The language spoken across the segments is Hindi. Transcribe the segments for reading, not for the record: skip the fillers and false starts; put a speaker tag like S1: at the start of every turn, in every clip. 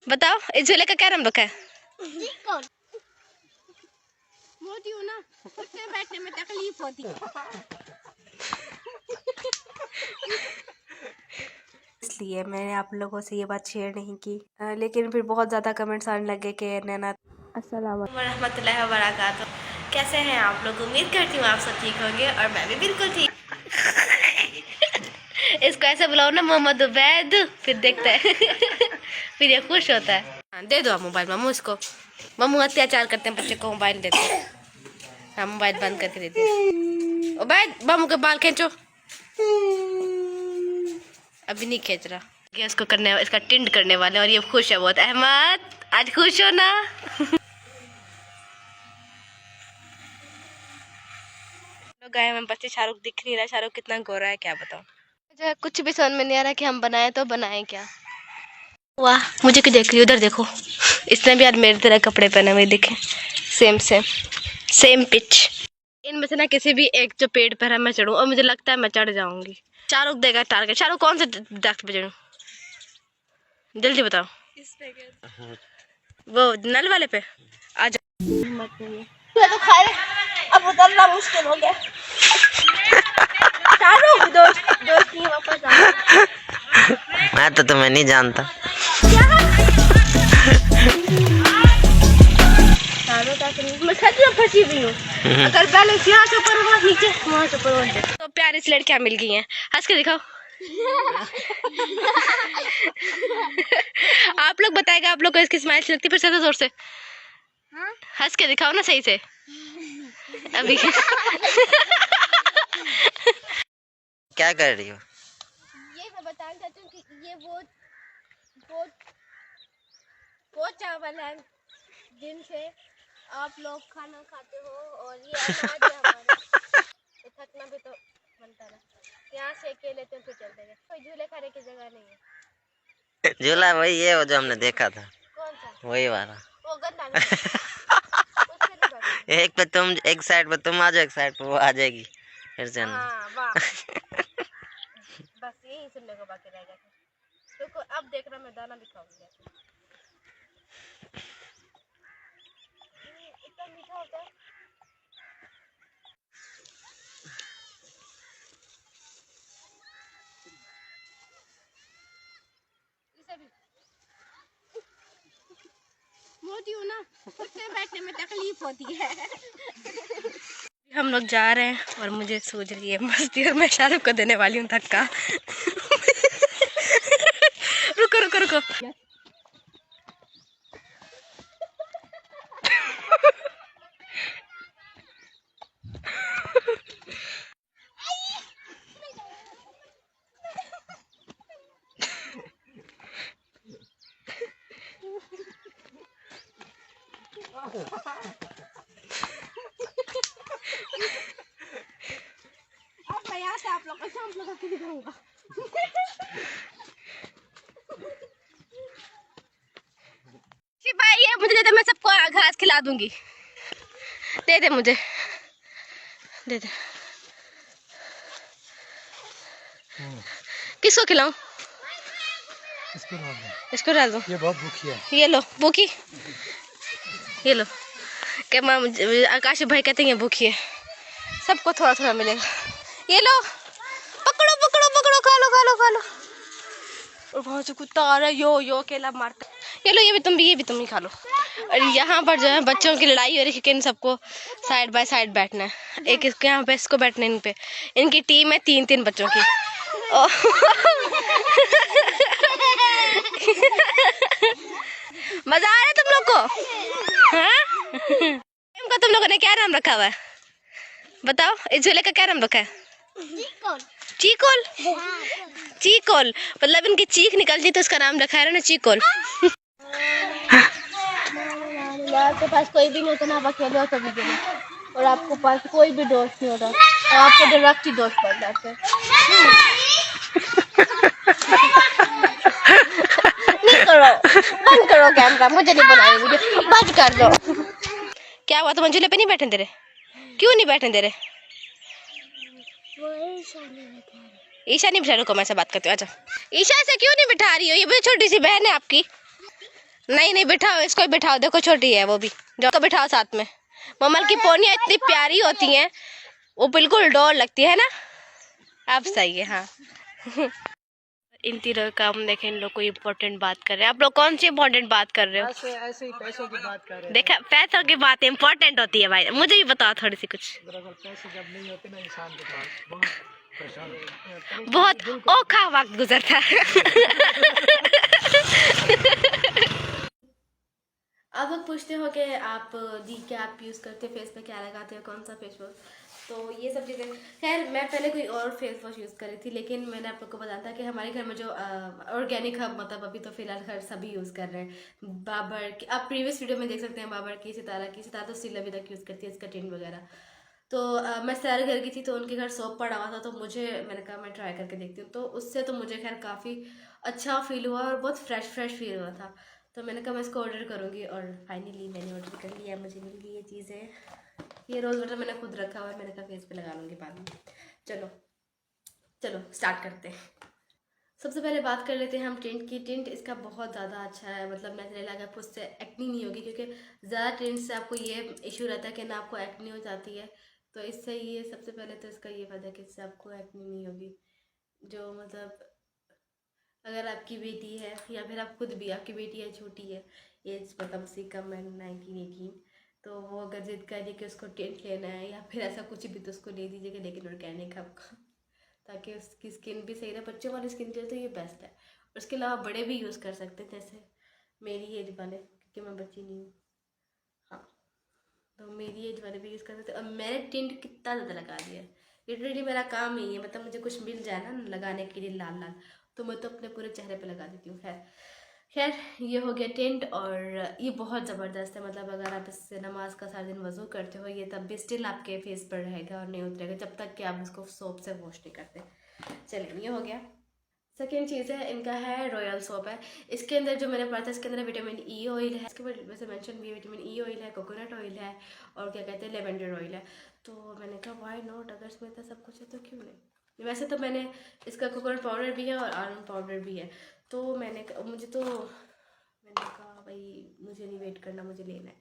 S1: बताओ इस झूले का क्या नाम रखा है?
S2: मोटी हूँ ना, उठने बैठने में तकलीफ होती है
S1: इसलिए मैंने आप लोगों से ये बात शेयर नहीं की। लेकिन फिर बहुत ज़्यादा कमेंट्स आने लगे कि नैना। अस्सलाम वालेकुम वरहमतुल्लाहि वबरकातुहू। कैसे हैं आप लोग? उम्मीद करती हूँ आप सब ठीक होंगे और मैं भी बिल्कुल ठीक। इसको ऐसे बुलाओ ना मोहम्मद उबैद, फिर देखते हैं फिर ये खुश होता है। हाँ, दे दो आप मोबाइल मम्मू इसको। मम्मू अत्याचार करते हैं बच्चे को, मोबाइल देते हैं। हाँ मोबाइल बंद करके देते हैं। उबैद मम्मू के बाल खींचो। अभी नहीं खींच रहा। ये इसको करने, इसका टिंड करने वाले और ये खुश है बहुत। अहमद आज खुश हो ना? गए हम बच्चे, शाहरुख दिख नहीं रहा। शाहरुख कितना गोरा है क्या बताओ। मुझे कुछ भी समझ में नहीं आ रहा कि हम बनाए तो बनाए क्या। वाह मुझे क्यों देख रही हो? उधर देखो, इसने भी आज मेरी तरह कपड़े पहने हुए दिखे। Same same same pitch. इनमें से ना किसी भी एक जो पेड़ पर है मैं चढ़ूं, और मुझे लगता है मैं चढ़ जाऊंगी। शाहरुख देगा टारगेट। शाहरुख कौन से दरख्त पे चढ़ूं? जल्दी बताओ। इस पे वो नल वाले पे आ जाओ।
S2: तो खा रहे, अब उतरना मुश्किल हो गया शाहरुख दोस्त नहीं वापस आ।
S3: मैं तो तुम्हें नहीं जानता।
S2: मैं सच में फंसी हुई हूँ। अगर बैलेंस यहाँ से ऊपर हुआ, नीचे वहाँ से ऊपर होते।
S1: तो प्यारी सी लड़कियां मिल गई हैं, हंस के दिखाओ। आप लोग बताएगा आप लोग को इसकी स्माइल लगती है? फिर से जोर से हंस के दिखाओ ना सही से अभी।
S3: क्या कर रही हो?
S2: ये मैं बताना चाहती हूँ कि ये वो चावल है जिनसे आप लोग खाना खाते हो, और ये अनाज है हमारा। तो थकना भी तो बनता है। यहाँ से के लेते हैं फिर चलते हैं। कोई झूले खाने की जगह नहीं है।
S3: झूला वही है वो जो हमने देखा था,
S2: कौन सा?
S3: वही वाला।
S2: वो गंदा नहीं उस पे नहीं बैठना।
S3: एक पे तुम, एक साइड पे तुम आ जाओ, एक साइड पे वो आ जाएगी, फिर से
S2: हाँ वाह बस यही सुनने को बाकी रह गया था। तो अब देख रहा मैं दाना दिखाऊंगी। इतना मीठा होता है। मोटी हूँ ना, उठने बैठने में तकलीफ होती है।
S1: हम लोग जा रहे हैं और मुझे सूझ रही है मस्ती, और मैं शाहरुख को देने वाली हूँ धक्का। रुको रुको रुको।
S2: अब मैं यहाँ से आप लोग को दिखाऊंगा।
S1: भाई ये मुझे दे दे, मैं सबको घास खिला दूंगी। दे दे मुझे, दे दे। किसको खिलाऊं? इसको डाल दो।
S4: ये बहुत भूखी है।
S1: ये लो भूखी, ये लो। क्या माँ आकाश भाई कहते हैं ये भूखी है। सबको थोड़ा थोड़ा मिलेगा। ये लो पकड़ो पकड़ो पकड़ो, खा लो खा लो खा लो। और वहाँ से कुत्ता आ रहा है, यो अकेला मारता। ये लो ये भी तुम भी, ये भी तुम ही खा लो। और यहाँ पर जो है बच्चों की लड़ाई हो रही है कि इन सबको साइड बाय साइड बैठना है। एक इसके यहाँ पे, इसको बैठना है इन पे। इनकी टीम है 3-3 बच्चों की। मजा आ रहा है तुम लोग को? हाँ? का तुम लोगों ने क्या नाम रखा हुआ है बताओ? इस झूले का क्या नाम रखा है? चीकोल। चीकोल मतलब इनकी चीख निकलती तो इसका नाम रखा है ना चीकोल।
S2: आपके पास कोई भी नहीं होता ना, आप अकेले हो तभी के लिए, और आपके पास कोई भी दोस्त नहीं होता, और आपको डायरेक्ट ही दोस्त पड़ जाते हैं। नहीं करो, बंद करो कैमरा, मुझे नहीं बनानी वीडियो, बंद कर दो।
S1: क्या हुआ, तुम झूले पे नहीं बैठने दे रहे? क्यों नहीं बैठने दे रहे? ईशा नहीं बिठा, रुको मैं से बात करती हूँ। अच्छा ईशा से क्यों नहीं बिठा रही हो? ये बहुत छोटी सी बहन है आपकी। नहीं नहीं बिठाओ, इसको ही बिठाओ, देखो छोटी है वो भी, जो को बिठाओ साथ में। ममल की पोनियां इतनी प्यारी होती हैं, वो बिल्कुल डॉल लगती है ना। आप सही है हाँ। इन तीनों का हम देखें, इन लोग कोई इम्पोर्टेंट बात कर रहे हैं। आप लोग कौन सी इम्पोर्टेंट बात कर रहे हो?
S4: ऐसे ही पैसों की बात कर रहे हैं।
S1: देखा, पैसों की बात इम्पोर्टेंट होती है भाई, मुझे भी बताओ थोड़ी सी कुछ।
S4: दरअसल पैसे जब नहीं होते ना इंसान के पास, बहुत परेशान होता है।
S1: बहुत औखा वक्त गुजरता है। अब लोग पूछते हो कि आप दी क्या आप यूज़ करते हो फेस पे, क्या लगाते हो, कौन सा फेस वॉश, तो ये सब चीज़ें। खैर मैं पहले कोई और फेस वॉश यूज़ करी थी, लेकिन मैंने आप लोग को बताया था कि हमारे घर में जो ऑर्गेनिक है, मतलब अभी तो फिलहाल घर सभी यूज़ कर रहे हैं। बाबर की आप प्रीवियस वीडियो में देख सकते हैं, बाबर की, सितारा तो स्टिल अभी तक यूज़ करती है, इसका टिन वगैरह। तो मैं सितारा घर की थी, तो उनके घर सोप पड़ा हुआ था, तो मैंने कहा मैं ट्राई करके देखती हूँ, तो उससे तो मुझे खैर काफ़ी अच्छा फील हुआ और बहुत फ्रेश फील हुआ था। तो मैंने कहा मैं इसको ऑर्डर करूँगी, और फाइनली मैंने ऑर्डर कर लिया, मुझे मिल गई ये चीज़ें। ये रोज़ वाटर मैंने खुद रखा हुआ है, मैंने कहा फेस पे लगा लूँगी बाद में। चलो चलो स्टार्ट करते हैं। सबसे पहले बात कर लेते हैं हम टिंट की। टिंट इसका बहुत ज़्यादा अच्छा है, मतलब नेचुरल है, आपको उससे एक्नी नहीं होगी, क्योंकि ज़्यादा टिंट से आपको ये इशू रहता है कि ना आपको एक्नी हो जाती है, तो इससे ये सबसे पहले तो इसका ये फायदा है कि इससे आपको एक्नी नहीं होगी। जो मतलब अगर आपकी बेटी है, या फिर आप खुद भी, आपकी बेटी है छोटी है, एज मतलब सी कम है 19-18, तो वो अगर जिद करे कि उसको टेंट लेना है या फिर ऐसा कुछ भी, तो उसको ले दीजिएगा, लेकिन ऑर्गेनिक आपका, ताकि उसकी स्किन भी सही रहे। बच्चों वाली स्किन के लिए तो ये बेस्ट है। उसके अलावा बड़े भी यूज़ कर सकते हैं, जैसे मेरी एज वाले, क्योंकि मैं बच्ची नहीं हूँ, हाँ, तो मेरी एज वाले भी यूज़ कर सकते हैं। और मैंने टिंट कितना ज़्यादा लगा दिया है, लिटरली मेरा काम ही है, मतलब मुझे कुछ मिल जाए ना लगाने के लिए लाल लाल, तो मैं तो अपने पूरे चेहरे पे लगा देती हूँ। खैर खैर ये हो गया टिंट, और ये बहुत ज़बरदस्त है, मतलब अगर आप इससे नमाज का सारा दिन वज़ू करते हो, ये तब भी स्टिल आपके फेस पर रहेगा और नहीं उतरेगा जब तक कि आप इसको सोप से वॉश नहीं करते। चलिए ये हो गया। सेकेंड चीज़ है, इनका है रॉयल सोप है। इसके अंदर जो मैंने पढ़ा था, इसके अंदर विटामिन ई ऑयल है, इसके ऊपर वैसे मेंशन भी है, विटामिन ई ऑयल है, कोकोनट ऑयल है, और क्या कहते हैं लेवेंडर ऑयल है। तो मैंने कहा वाई नॉट, अगर इसमें इतना सब कुछ है तो क्यों नहीं। वैसे तो मैंने इसका कोकोनट पाउडर भी है और आलमंड पाउडर भी है, तो मैंने कहा भाई मुझे नहीं वेट करना, मुझे लेना है,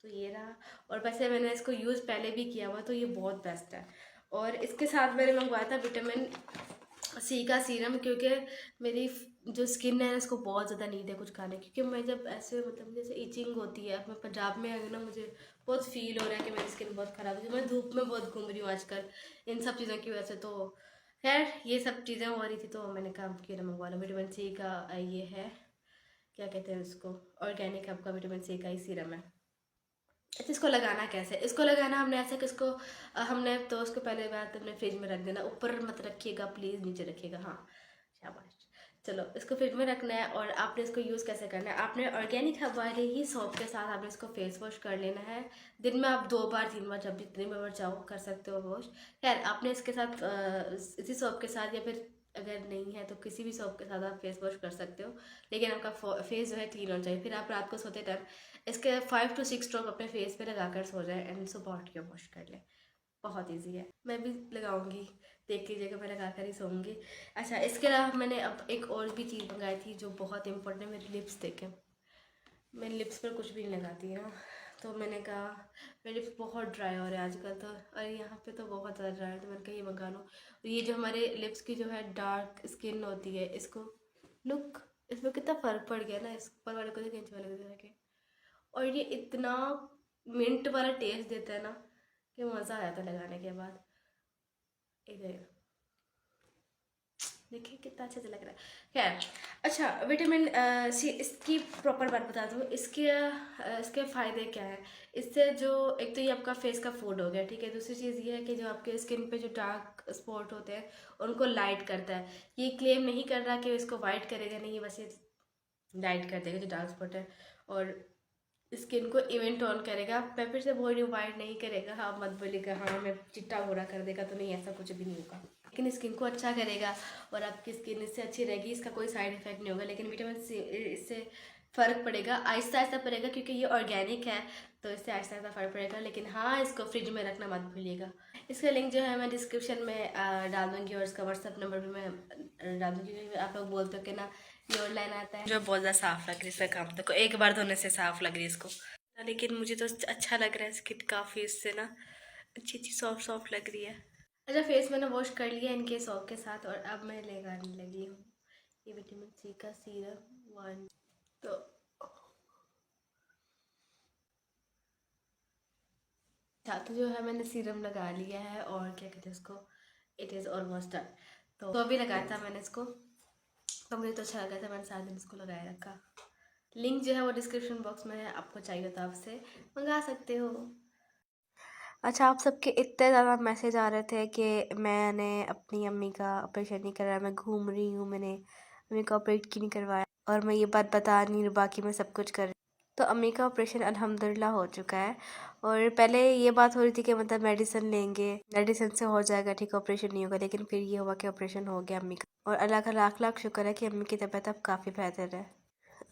S1: तो ये रहा। और वैसे मैंने इसको यूज़ पहले भी किया हुआ, तो ये बहुत बेस्ट है। और इसके साथ मैंने मंगवाया था विटामिन सी का सीरम, क्योंकि मेरी जो स्किन है उसको बहुत ज़्यादा नीड है कुछ खाने की, क्योंकि मैं जब ऐसे मतलब जैसे इचिंग होती है, मैं पंजाब में आई ना, मुझे बहुत फील हो रहा है कि मेरी स्किन बहुत ख़राब है, मैं धूप में बहुत घूम रही हूँ आजकल इन सब चीज़ों की वजह से। तो खैर ये सब चीज़ें हो रही थी, तो मैंने कहा क्यों ना मंगवा लो। विटामिन सी का ये है, क्या कहते हैं उसको, ऑर्गेनिक आपका विटामिन सी का ही सीरम है। अच्छा इसको लगाना कैसे, इसको लगाना हमने ऐसा कि इसको हमने तो उसको पहले बात अपने फ्रिज में रख देना, ऊपर मत रखिएगा प्लीज़, नीचे रखिएगा, हाँ शाबाश। चलो इसको फ्रिज में रखना है, और आपने इसको यूज़ कैसे करना है, आपने ऑर्गेनिक वाले ही सोप के साथ आपने इसको फेस वॉश कर लेना है। दिन में आप 2 बार 3 बार जब जितनी बार चाहो कर सकते हो वॉश। खैर आपने इसके साथ इसी सोप के साथ, या फिर अगर नहीं है तो किसी भी सोप के साथ आप फेस वॉश कर सकते हो, लेकिन आपका फेस जो है क्लीन होना चाहिए। फिर आप रात को सोते टाइम इसके 5 to 6 ड्रॉप अपने फेस पे लगाकर सो जाए, एंड सुबह उठ के वॉश कर ले। बहुत इजी है, मैं भी लगाऊंगी, देख लीजिएगा, मैं लगा कर ही सोऊंगी। अच्छा इसके अलावा मैंने अब एक और भी चीज़ मंगाई थी जो बहुत इंपॉर्टेंट है, मेरी लिप्स देखें, मैं लिप्स पर कुछ भी नहीं लगाती ना, तो मैंने कहा मेरे लिप्स बहुत ड्राई हो रहे हैं आजकल, तो और यहाँ पे तो बहुत ज़्यादा ड्राई है, तो मैंने कहा ये मंगा लूँ। ये जो हमारे लिप्स की जो है डार्क स्किन होती है, इसको लुक, इसमें कितना फ़र्क पड़ गया ना, इस ऊपर वाले को देखें, नीचे वाले को देखें, और ये इतना मिंट वाला टेस्ट देता है ना कि मज़ा आ जाता है लगाने के बाद। इधर देखिए कितना अच्छा से लग रहा है। खैर अच्छा विटामिन सी, इसकी प्रॉपर बात बता दूँ, इसके फ़ायदे क्या है। इससे जो एक तो ये आपका फेस का फूड हो गया, ठीक है। दूसरी चीज़ ये है कि जो आपके स्किन पे जो डार्क स्पॉट होते हैं उनको लाइट करता है। ये क्लेम नहीं कर रहा कि इसको वाइट करेगा, नहीं, बस ये लाइट कर देगा जो डार्क स्पॉट है, और स्किन को इवेंट ऑन करेगा। मैं फिर से बोल रही हूँ, वाइट नहीं करेगा, हाँ मत बोलिएगा हाँ मैं चिट्टा गोरा कर देगा, तो नहीं, ऐसा कुछ भी नहीं होगा, लेकिन स्किन को अच्छा करेगा और आपकी स्किन इससे अच्छी रहेगी, इसका कोई साइड इफेक्ट नहीं होगा। लेकिन विटामिन सी इससे फ़र्क पड़ेगा, आहिस्ता आहिस्ता पड़ेगा, क्योंकि ये ऑर्गेनिक है, तो इससे आहिस्ता आहिस्ता फ़र्क पड़ेगा। लेकिन हाँ इसको फ्रिज में रखना मत भूलिएगा। इसका लिंक जो है मैं डिस्क्रिप्शन में डाल दूँगी, और इसका व्हाट्सअप नंबर भी मैं डाल दूँगी। आप लोग बोलते हो कि ना ये ऑनलाइन आता है जो बहुत ज़्यादा साफ लग रही है इसका काम, देखो एक बार धोने से साफ लग रही है इसको, लेकिन मुझे तो अच्छा लग रहा है स्किन काफ़ी, इससे ना अच्छी अच्छी सॉफ्ट सॉफ्ट लग रही है। अच्छा फेस मैंने वॉश कर लिया इनके सॉप के साथ और अब मैं लगाने लगी हूँ ये विटामिन सी का सीरम 1। तो जो है मैंने सीरम लगा लिया है और क्या कहते हैं उसको, इट इज़ ऑलमोस्ट डन। तो अभी लगाया था मैंने इसको, तो मुझे तो अच्छा लगा था, मैंने सारा दिन इसको लगाए रखा। लिंक जो है वो डिस्क्रिप्शन बॉक्स में है, आपको चाहिए तो आपसे मंगा सकते हो। अच्छा आप सबके इतने ज़्यादा मैसेज आ रहे थे कि मैंने अपनी अम्मी का ऑपरेशन नहीं कराया, मैं घूम रही हूँ, मैंने अम्मी का ऑपरेट क्यों नहीं करवाया, और मैं ये बात बता नहीं रही, बाकी मैं सब कुछ कर रही। तो अम्मी का ऑपरेशन अल्हम्दुलिल्लाह हो चुका है, और पहले ये बात हो रही थी कि मतलब मेडिसिन लेंगे, मेडिसिन से हो जाएगा ठीक, ऑपरेशन नहीं होगा, लेकिन फिर ये हुआ कि ऑपरेशन हो गया अम्मी का, और अल्लाह का लाख लाख शुक्र है कि अम्मी की तबीयत अब काफ़ी बेहतर है।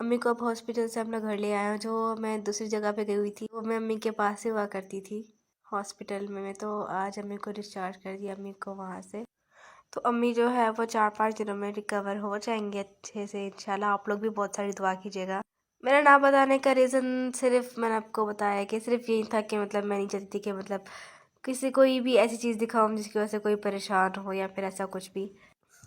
S1: अम्मी को अब हॉस्पिटल से अपना घर ले आया हूँ, जो मैं दूसरी जगह पे गई हुई थी वो मैं अम्मी के पास ही हुआ करती थी हॉस्पिटल में, तो आज अम्मी को डिस्चार्ज कर दिया अम्मी को वहाँ से। तो अम्मी जो है वो 4-5 दिनों में रिकवर हो जाएंगे अच्छे से इंशाल्लाह। आप लोग भी बहुत सारी दुआ कीजिएगा। मेरा ना बताने का रीज़न सिर्फ मैंने आपको बताया कि सिर्फ यही था कि मतलब मैं नहीं चाहती थी कि मतलब किसी कोई भी ऐसी चीज़ दिखाऊँ जिसकी वजह से कोई परेशान हो या फिर ऐसा कुछ भी,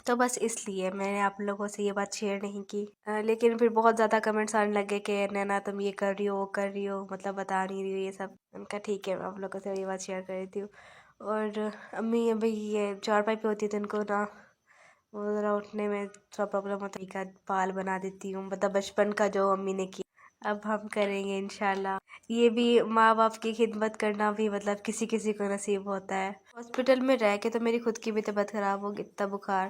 S1: तो बस इसलिए मैंने आप लोगों से ये बात शेयर नहीं की। लेकिन फिर बहुत ज़्यादा कमेंट्स आने लगे कि नैना तुम ये कर रही हो वो कर रही हो, मतलब बता नहीं रही हो ये सब। उनका ठीक है, मैं आप लोगों से ये बात शेयर कर देती हूँ। और अम्मी अभी ये चारपाई पे होती है तो उनको ना वो ज़रा उठने में थोड़ा प्रॉब्लम होता है, का बाल बना देती हूँ, मतलब बचपन का जो अम्मी ने किया अब हम करेंगे इंशाल्लाह। ये भी माँ बाप की खिदमत करना भी मतलब किसी किसी को नसीब होता है। हॉस्पिटल में रह के तो मेरी खुद की भी तबीयत ख़राब हो गई, इतना बुखार।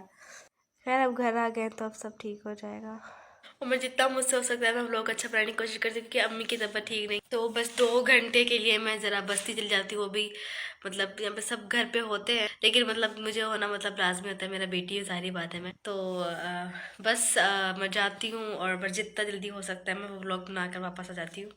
S1: खैर अब घर आ गए तो अब सब ठीक हो जाएगा, और मैं जितना मुझसे हो सकता है मैं लोग अच्छा बनाने की कोशिश करती हूँ, क्योंकि अम्मी की तबीयत ठीक नहीं, तो बस 2 घंटे के लिए मैं ज़रा बस्ती चली जाती हूँ। वो भी मतलब यहाँ पे सब घर पे होते हैं, लेकिन मतलब मुझे होना मतलब लाजमी होता है, मेरा बेटी है, सारी बात है। मैं तो बस मैं जाती हूँ और बस जितना जल्दी हो सकता है मैं वो व्लॉग बनाकर वापस आ जाती हूँ।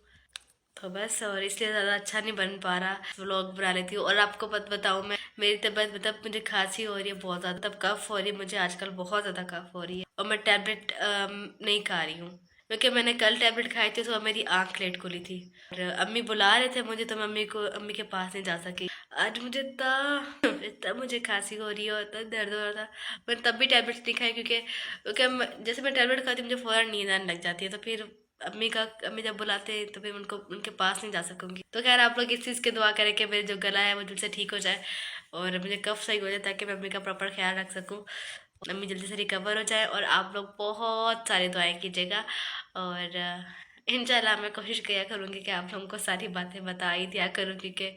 S1: तो बस, और इसलिए ज़्यादा अच्छा नहीं बन पा रहा, व्लॉग बना लेती हूँ। और आपको बताऊँ मैं, मेरी तबीयत मतलब मुझे खांसी हो रही है बहुत ज़्यादा, तब कफ हो रही है मुझे, आजकल बहुत ज़्यादा कफ हो रही है, और मैं टैबलेट नहीं खा रही हूँ, क्योंकि मैंने कल टैबलेट खाई थी तो मेरी आँख लेट खुली थी, और अम्मी बुला रहे थे मुझे, तो मैं अम्मी के पास नहीं जा सकी। आज मुझे इतना मुझे खांसी हो रही है और इतना दर्द हो रहा था, मैंने तब भी टैबलेट्स नहीं खाई, क्योंकि जैसे मैं टैबलेट खाती हूँ मुझे फ़ौरन नींद आने लग जाती है, तो फिर अम्मी जब बुलाते हैं तो फिर उनके पास नहीं जा सकूंगी। तो खैर आप लोग इस चीज़ की दुआ करें कि मेरे जो गला है वो जल्दी से ठीक हो जाए और मुझे कफ सही हो जाए, ताकि मैं अम्मी का प्रॉपर ख्याल रख सकूं, अम्मी जल्दी से रिकवर हो जाए। और आप लोग बहुत सारी दुआएं कीजिएगा, और इंशाल्लाह मैं कोशिश किया करूँगी कि आप लोगों को सारी बातें बता ही दिया करूँ, क्योंकि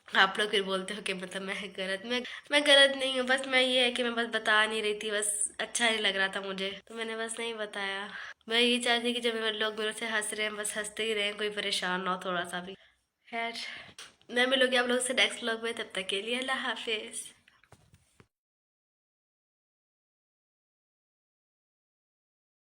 S1: आप लोग फिर बोलते हो कि मतलब मैं गलत नहीं हूँ, बस मैं ये है कि मैं बस बता नहीं रही थी, बस अच्छा नहीं लग रहा था मुझे, तो मैंने बस नहीं बताया। मैं ये चाहती कि जब मेरे लोग मेरे से हंस रहे हैं बस हंसते ही रहें, कोई परेशान ना हो थोड़ा सा भी। खैर मैं मिलूंगी आप लोगों से नेक्स्ट व्लॉग में, तब तक के लिए अल्लाह हाफिज़।